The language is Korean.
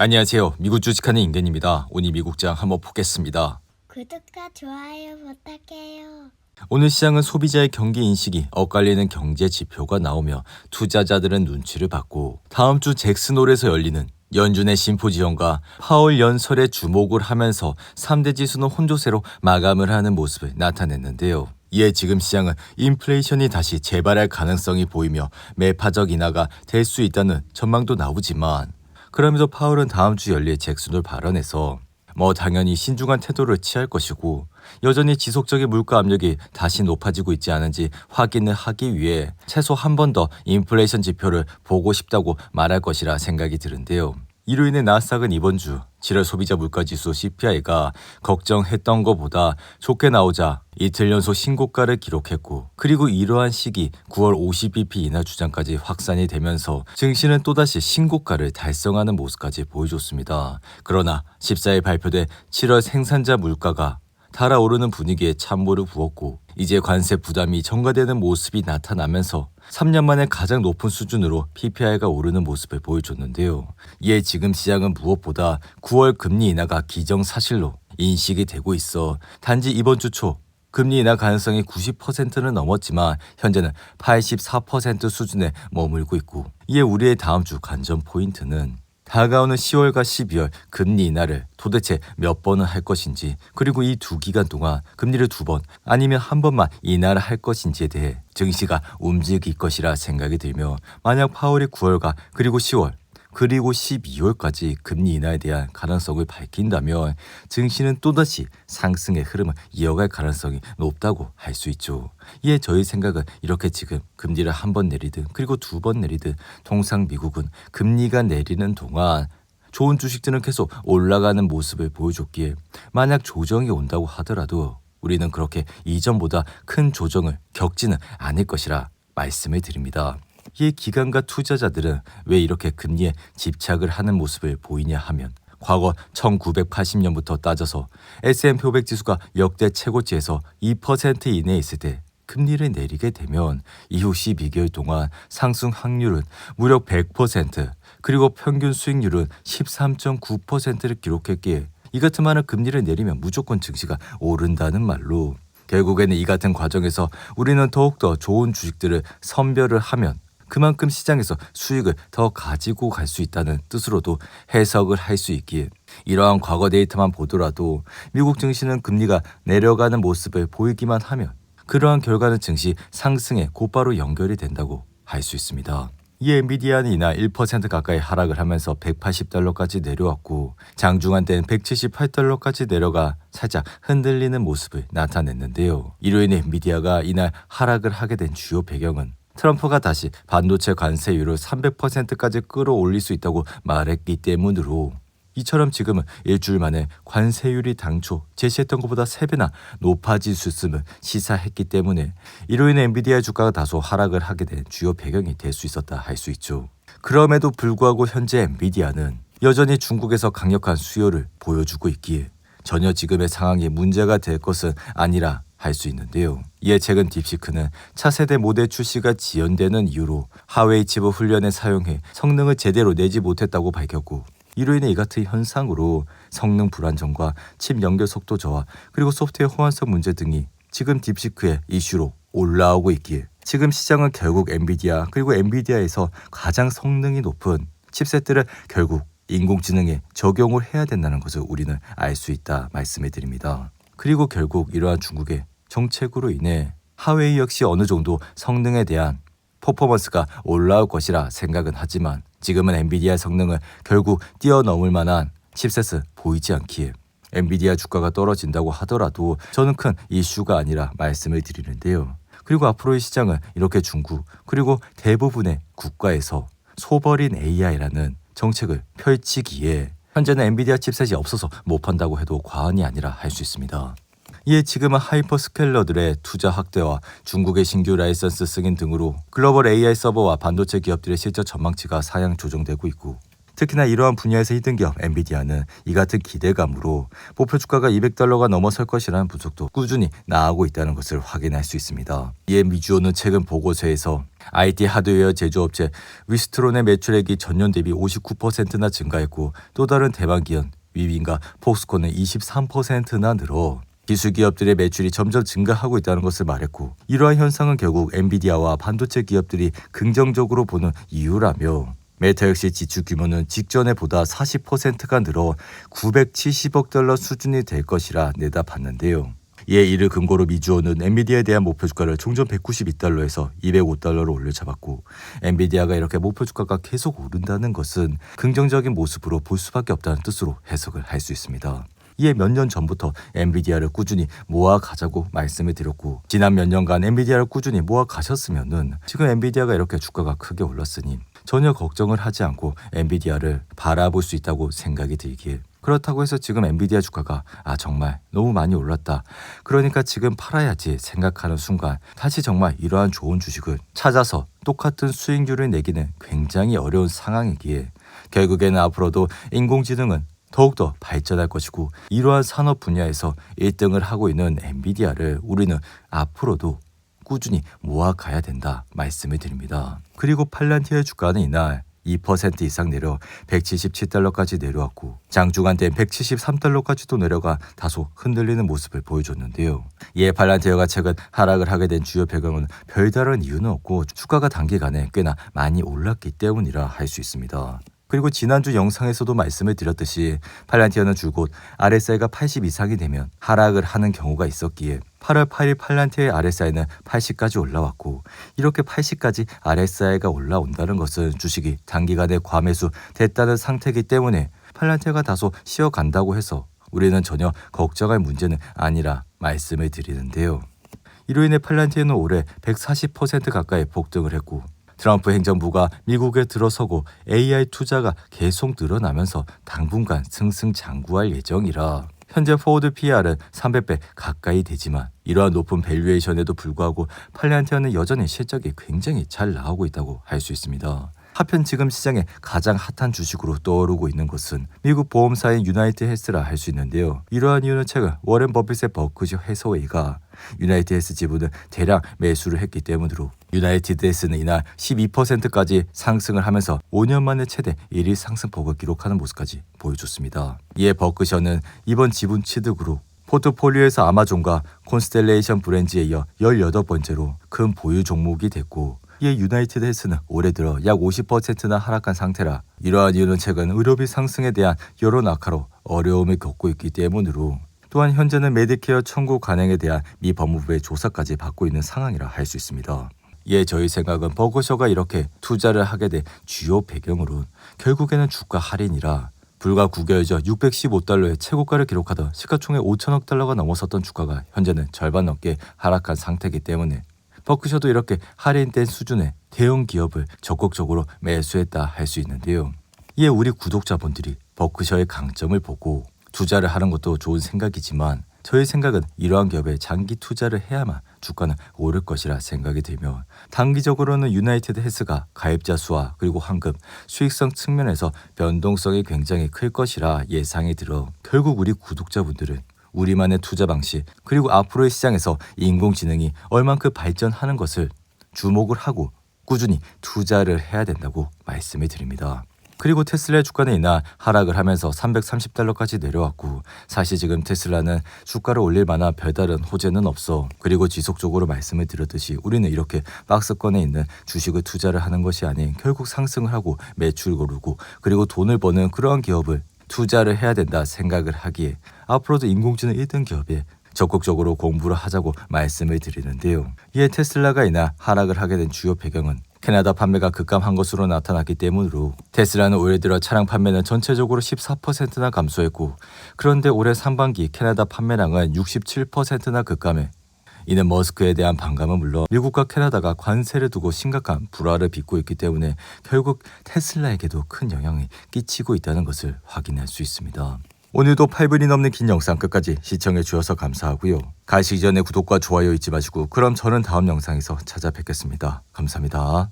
안녕하세요. 미국 주식하는 임견입니다. 오늘 미국장 한번 보겠습니다. 구독과 좋아요 부탁해요. 오늘 시장은 소비자의 경기 인식이 엇갈리는 경제 지표가 나오며 투자자들은 눈치를 받고 다음 주 잭슨홀에서 열리는 연준의 심포지엄과 파월 연설에 주목을 하면서 3대 지수는 혼조세로 마감을 하는 모습을 나타냈는데요. 이에 지금 시장은 인플레이션이 다시 재발할 가능성이 보이며 매파적 인하가 될 수 있다는 전망도 나오지만 그럼에도 파월은 다음 주 열릴 잭슨홀 발언에서 당연히 신중한 태도를 취할 것이고 여전히 지속적인 물가 압력이 다시 높아지고 있지 않은지 확인을 하기 위해 최소 한 번 더 인플레이션 지표를 보고 싶다고 말할 것이라 생각이 드는데요. 이로 인해 나스닥은 이번 주 7월 소비자 물가지수 CPI가 걱정했던 것보다 좋게 나오자 이틀 연속 신고가를 기록했고 그리고 이러한 시기 9월 50bp 인하 주장까지 확산이 되면서 증시는 또다시 신고가를 달성하는 모습까지 보여줬습니다. 그러나 14일 발표된 7월 생산자 물가가 달아오르는 분위기에 찬물을 부었고 이제 관세 부담이 전가되는 모습이 나타나면서 3년 만에 가장 높은 수준으로 PPI가 오르는 모습을 보여줬는데요. 이에 지금 시장은 무엇보다 9월 금리 인하가 기정사실로 인식이 되고 있어 단지 이번 주 초 금리 인하 가능성이 90%는 넘었지만 현재는 84% 수준에 머물고 있고 이에 우리의 다음 주 관전 포인트는 다가오는 10월과 12월 금리 인하를 도대체 몇 번을 할 것인지 그리고 이 두 기간 동안 금리를 2번 아니면 한 번만 인하를 할 것인지에 대해 증시가 움직일 것이라 생각이 들며 만약 파월이 9월과 그리고 10월 그리고 12월까지 금리 인하에 대한 가능성을 밝힌다면 증시는 또다시 상승의 흐름을 이어갈 가능성이 높다고 할 수 있죠. 이에 저희 생각은 이렇게 지금 금리를 한 번 내리든 그리고 2번 내리든 통상 미국은 금리가 내리는 동안 좋은 주식들은 계속 올라가는 모습을 보여줬기에 만약 조정이 온다고 하더라도 우리는 그렇게 이전보다 큰 조정을 겪지는 않을 것이라 말씀을 드립니다. 이 기관과 투자자들은 왜 이렇게 금리에 집착을 하는 모습을 보이냐 하면 과거 1980년부터 따져서 S&P 500 지수가 역대 최고치에서 2% 이내에 있을 때 금리를 내리게 되면 이후 12개월 동안 상승 확률은 무려 100% 그리고 평균 수익률은 13.9%를 기록했기에 이 같은 많은 금리를 내리면 무조건 증시가 오른다는 말로 결국에는 이 같은 과정에서 우리는 더욱더 좋은 주식들을 선별을 하면 그만큼 시장에서 수익을 더 가지고 갈 수 있다는 뜻으로도 해석을 할 수 있기에 이러한 과거 데이터만 보더라도 미국 증시는 금리가 내려가는 모습을 보이기만 하면 그러한 결과는 증시 상승에 곧바로 연결이 된다고 할 수 있습니다. 이 엔비디아는 이날 1% 가까이 하락을 하면서 180달러까지 내려왔고 장중한 때는 178달러까지 내려가 살짝 흔들리는 모습을 나타냈는데요. 이로 인해 엔비디아가 이날 하락을 하게 된 주요 배경은 트럼프가 다시 반도체 관세율을 300%까지 끌어올릴 수 있다고 말했기 때문으로 이처럼 지금은 일주일 만에 관세율이 당초 제시했던 것보다 3배나 높아질 수 있음을 시사했기 때문에 이로 인해 엔비디아 주가가 다소 하락을 하게 된 주요 배경이 될 수 있었다 할 수 있죠. 그럼에도 불구하고 현재 엔비디아는 여전히 중국에서 강력한 수요를 보여주고 있기에 전혀 지금의 상황이 문제가 될 것은 아니라 할 수 있는데요. 이에 최근 딥시크는 차세대 모델 출시가 지연되는 이유로 하웨이 칩을 훈련에 사용해 성능을 제대로 내지 못했다고 밝혔고 이로 인해 이 같은 현상으로 성능 불안정과 칩 연결 속도 저하 그리고 소프트웨어 호환성 문제 등이 지금 딥시크의 이슈로 올라오고 있기에 지금 시장은 결국 엔비디아 그리고 엔비디아에서 가장 성능이 높은 칩셋들을 결국 인공지능에 적용을 해야 된다는 것을 우리는 알 수 있다 말씀을 드립니다. 그리고 결국 이러한 중국의 정책으로 인해 하웨이 역시 어느 정도 성능에 대한 퍼포먼스가 올라올 것이라 생각은 하지만 지금은 엔비디아 성능을 결국 뛰어넘을 만한 칩셋은 보이지 않기에 엔비디아 주가가 떨어진다고 하더라도 저는 큰 이슈가 아니라 말씀을 드리는데요. 그리고 앞으로의 시장은 이렇게 중국 그리고 대부분의 국가에서 소버린 AI라는 정책을 펼치기에 현재는 엔비디아 칩셋이 없어서 못 판다고 해도 과언이 아니라 할 수 있습니다. 이에 지금은 하이퍼스케일러들의 투자 확대와 중국의 신규 라이선스 승인 등으로 글로벌 AI 서버와 반도체 기업들의 실적 전망치가 상향 조정되고 있고 특히나 이러한 분야에서 1등 기업 엔비디아는 이 같은 기대감으로 목표 주가가 $200가 넘어설 것이라는 분석도 꾸준히 나오고 있다는 것을 확인할 수 있습니다. 이에 미주오는 최근 보고서에서 IT 하드웨어 제조업체 위스트론의 매출액이 전년 대비 59%나 증가했고 또 다른 대만 기업 위빈과 폭스콘은 23%나 늘어 기술기업들의 매출이 점점 증가하고 있다는 것을 말했고 이러한 현상은 결국 엔비디아와 반도체 기업들이 긍정적으로 보는 이유라며 메타 역시 지출 규모는 직전에 보다 40%가 늘어 $970억 수준이 될 것이라 내다봤는데요. 이에 이를 근거로 미주오는 엔비디아에 대한 목표 주가를 종전 $192에서 $205로 올려잡았고 엔비디아가 이렇게 목표 주가가 계속 오른다는 것은 긍정적인 모습으로 볼 수밖에 없다는 뜻으로 해석을 할 수 있습니다. 이에 몇 년 전부터 엔비디아를 꾸준히 모아가자고 말씀을 드렸고 지난 몇 년간 엔비디아를 꾸준히 모아가셨으면은 지금 엔비디아가 이렇게 주가가 크게 올랐으니 전혀 걱정을 하지 않고 엔비디아를 바라볼 수 있다고 생각이 들기에 그렇다고 해서 지금 엔비디아 주가가 정말 너무 많이 올랐다. 그러니까 지금 팔아야지 생각하는 순간 다시 정말 이러한 좋은 주식을 찾아서 똑같은 수익률을 내기는 굉장히 어려운 상황이기에 결국에는 앞으로도 인공지능은 더욱더 발전할 것이고 이러한 산업 분야에서 1등을 하고 있는 엔비디아를 우리는 앞으로도 꾸준히 모아가야 된다 말씀을 드립니다. 그리고 팔란티어의 주가는 이날 2% 이상 내려 $177까지 내려왔고 장중한 땐 $173까지도 내려가 다소 흔들리는 모습을 보여줬는데요. 이에 팔란티어가 최근 하락을 하게 된 주요 배경은 별다른 이유는 없고 주가가 단기간에 꽤나 많이 올랐기 때문이라 할 수 있습니다. 그리고 지난주 영상에서도 말씀을 드렸듯이 팔란티어는 줄곧 RSI가 80 이상이 되면 하락을 하는 경우가 있었기에 8월 8일 팔란티어의 RSI는 80까지 올라왔고 이렇게 80까지 RSI가 올라온다는 것은 주식이 단기간에 과매수 됐다는 상태이기 때문에 팔란티어가 다소 쉬어간다고 해서 우리는 전혀 걱정할 문제는 아니라 말씀을 드리는데요. 이로 인해 팔란티어는 올해 140% 가까이 폭등을 했고 트럼프 행정부가 미국에 들어서고 AI 투자가 계속 늘어나면서 당분간 승승장구할 예정이라 현재 포워드 PR은 300배 가까이 되지만 이러한 높은 밸류에이션에도 불구하고 팔란티어는 여전히 실적이 굉장히 잘 나오고 있다고 할 수 있습니다. 하편 지금 시장에 가장 핫한 주식으로 떠오르고 있는 것은 미국 보험사인 유나이티드 헬스라 할 수 있는데요. 이러한 이유는 최근 워렌 버핏의 버크셔 해서웨이가 유나이티드 헬스 지분을 대량 매수를 했기 때문으로 유나이티드 헬스는 이날 12%까지 상승을 하면서 5년 만에 최대 1일 상승폭을 기록하는 모습까지 보여줬습니다. 이에 버크셔는 이번 지분 취득으로 포트폴리오에서 아마존과 콘스텔레이션 브랜드에 이어 18번째로 큰 보유 종목이 됐고 이에 유나이티드 헬스는 올해 들어 약 50%나 하락한 상태라 이러한 이유는 최근 의료비 상승에 대한 여론 악화로 어려움을 겪고 있기 때문으로 또한 현재는 메디케어 청구 관행에 대한 미 법무부의 조사까지 받고 있는 상황이라 할 수 있습니다. 이에 저희 생각은 버거셔가 이렇게 투자를 하게 된 주요 배경으론 결국에는 주가 할인이라 불과 9개월 전 $615의 최고가를 기록하던 시가총액 $5천억 넘어섰던 주가가 현재는 절반 넘게 하락한 상태이기 때문에 버크셔도 이렇게 할인된 수준의 대형 기업을 적극적으로 매수했다 할 수 있는데요. 이에 우리 구독자분들이 버크셔의 강점을 보고 투자를 하는 것도 좋은 생각이지만 저희 생각은 이러한 기업에 장기 투자를 해야만 주가는 오를 것이라 생각이 들며 단기적으로는 유나이티드 헬스가 가입자 수와 그리고 환급, 수익성 측면에서 변동성이 굉장히 클 것이라 예상이 들어 결국 우리 구독자분들은 우리만의 투자 방식 그리고 앞으로의 시장에서 인공지능이 얼만큼 발전하는 것을 주목을 하고 꾸준히 투자를 해야 된다고 말씀을 드립니다. 그리고 테슬라의 주가는 이날 하락을 하면서 $330까지 내려왔고 사실 지금 테슬라는 주가를 올릴 만한 별다른 호재는 없어. 그리고 지속적으로 말씀을 드렸듯이 우리는 이렇게 박스권에 있는 주식을 투자를 하는 것이 아닌 결국 상승을 하고 매출 고르고 그리고 돈을 버는 그러한 기업을 투자를 해야 된다 생각을 하기에 앞으로도 인공지능 1등 기업에 적극적으로 공부를 하자고 말씀을 드리는데요. 이에 테슬라가 이날 하락을 하게 된 주요 배경은 캐나다 판매가 급감한 것으로 나타났기 때문으로 테슬라는 올해 들어 차량 판매는 전체적으로 14%나 감소했고 그런데 올해 상반기 캐나다 판매량은 67%나 급감해 이는 머스크에 대한 반감은 물론 미국과 캐나다가 관세를 두고 심각한 불화를 빚고 있기 때문에 결국 테슬라에게도 큰 영향이 끼치고 있다는 것을 확인할 수 있습니다. 오늘도 8분이 넘는 긴 영상 끝까지 시청해 주셔서 감사하고요. 가시기 전에 구독과 좋아요 잊지 마시고 그럼 저는 다음 영상에서 찾아뵙겠습니다. 감사합니다.